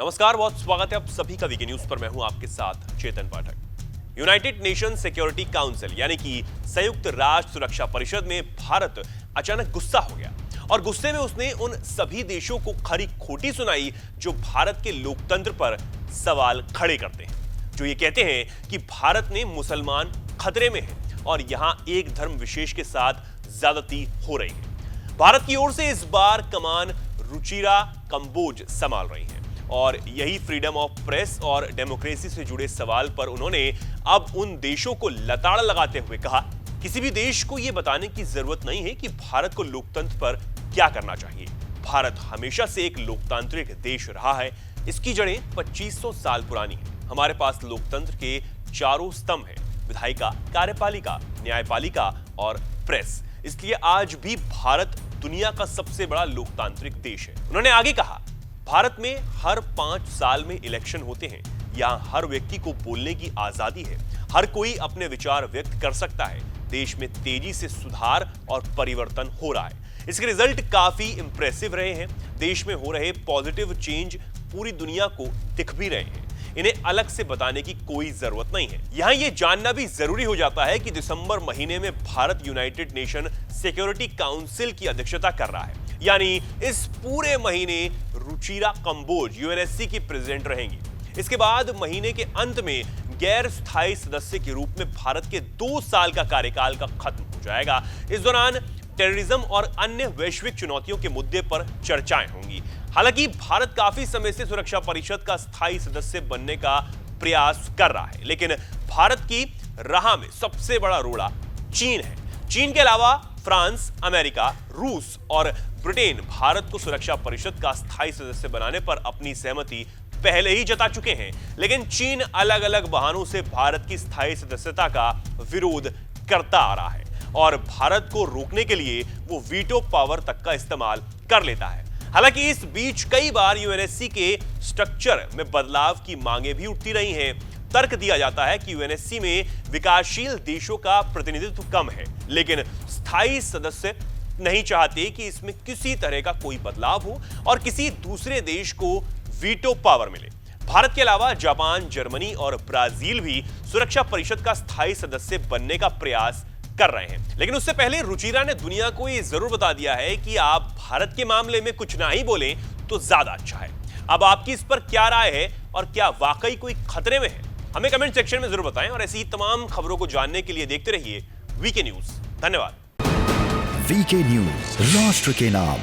नमस्कार, बहुत स्वागत है आप सभी का वीके न्यूज पर। मैं हूं आपके साथ चेतन पाठक। यूनाइटेड नेशन सिक्योरिटी काउंसिल यानी कि संयुक्त राष्ट्र सुरक्षा परिषद में भारत अचानक गुस्सा हो गया और गुस्से में उसने उन सभी देशों को खरी खोटी सुनाई जो भारत के लोकतंत्र पर सवाल खड़े करते हैं, जो ये कहते हैं कि भारत में मुसलमान खतरे में हैं और यहां एक धर्म विशेष के साथ ज्यादती हो रही है। भारत की ओर से इस बार कमान रुचिरा कंबोज संभाल रही हैं और यही फ्रीडम ऑफ प्रेस और डेमोक्रेसी से जुड़े सवाल पर उन्होंने अब उन देशों को लताड़ लगाते हुए कहा, किसी भी देश को यह बताने की जरूरत नहीं है कि भारत को लोकतंत्र पर क्या करना चाहिए। भारत हमेशा से एक लोकतांत्रिक देश रहा है। इसकी जड़ें 2500 साल पुरानी हैं। हमारे पास लोकतंत्र के चारों स्तंभ हैं, विधायिका, कार्यपालिका, न्यायपालिका और प्रेस। इसलिए आज भी भारत दुनिया का सबसे बड़ा लोकतांत्रिक देश है। उन्होंने आगे कहा, भारत में हर 5 साल में इलेक्शन होते हैं। यहां हर व्यक्ति को बोलने की आजादी है, हर कोई अपने विचार व्यक्त कर सकता है। देश में तेजी से सुधार और परिवर्तन हो रहा है। इसके रिजल्ट काफी इंप्रेसिव रहे हैं। देश में हो रहे पॉजिटिव चेंज पूरी दुनिया को दिख भी रहे हैं। इन्हें अलग से बताने की कोई जरूरत नहीं है। यहां यह जानना भी जरूरी हो जाता है कि दिसंबर महीने में Bharat United nation security council की अध्यक्षता कर रहा है, यानी इस पूरे महीने रुचिरा कंबोज यूएनएससी की प्रेसिडेंट रहेंगी। इसके बाद महीने के अंत में गैर स्थायी सदस्य के रूप में भारत के 2 साल का कार्यकाल का खत्म हो जाएगा। इस दौरान टेररिज्म और अन्य वैश्विक चुनौतियों के मुद्दे पर चर्चाएं होंगी। हालांकि भारत काफी समय से सुरक्षा परिषद का स्थायी सदस्य बनने का प्रयास कर रहा है, लेकिन भारत की राह में सबसे बड़ा रोड़ा चीन है। चीन के अलावा फ्रांस, अमेरिका, रूस और ब्रिटेन भारत को सुरक्षा परिषद का स्थायी सदस्य बनाने पर अपनी सहमति पहले ही जता चुके हैं, लेकिन चीन अलग अलग बहानों से भारत की स्थायी सदस्यता का विरोध करता आ रहा है और भारत को रोकने के लिए वो वीटो पावर तक का इस्तेमाल कर लेता है। हालांकि इस बीच कई बार यूएनएससी के स्ट्रक्चर में बदलाव की मांगें भी उठती रही हैं। तर्क दिया जाता है कि यूएनएससी में विकासशील देशों का प्रतिनिधित्व कम है, लेकिन स्थायी सदस्य नहीं चाहते कि इसमें किसी तरह का कोई बदलाव हो और किसी दूसरे देश को वीटो पावर मिले। भारत के अलावा जापान, जर्मनी और ब्राजील भी सुरक्षा परिषद का स्थायी सदस्य बनने का प्रयास कर रहे हैं। लेकिन उससे पहले रुचिरा ने दुनिया को यह जरूर बता दिया है कि आप भारत के मामले में कुछ ना ही बोलें तो ज्यादा अच्छा है। अब आपकी इस पर क्या राय है और क्या वाकई कोई खतरे में है? हमें कमेंट सेक्शन में जरूर बताएं और ऐसी तमाम खबरों को जानने के लिए देखते रहिए वीके न्यूज। धन्यवाद। वीके न्यूज, राष्ट्र के नाम।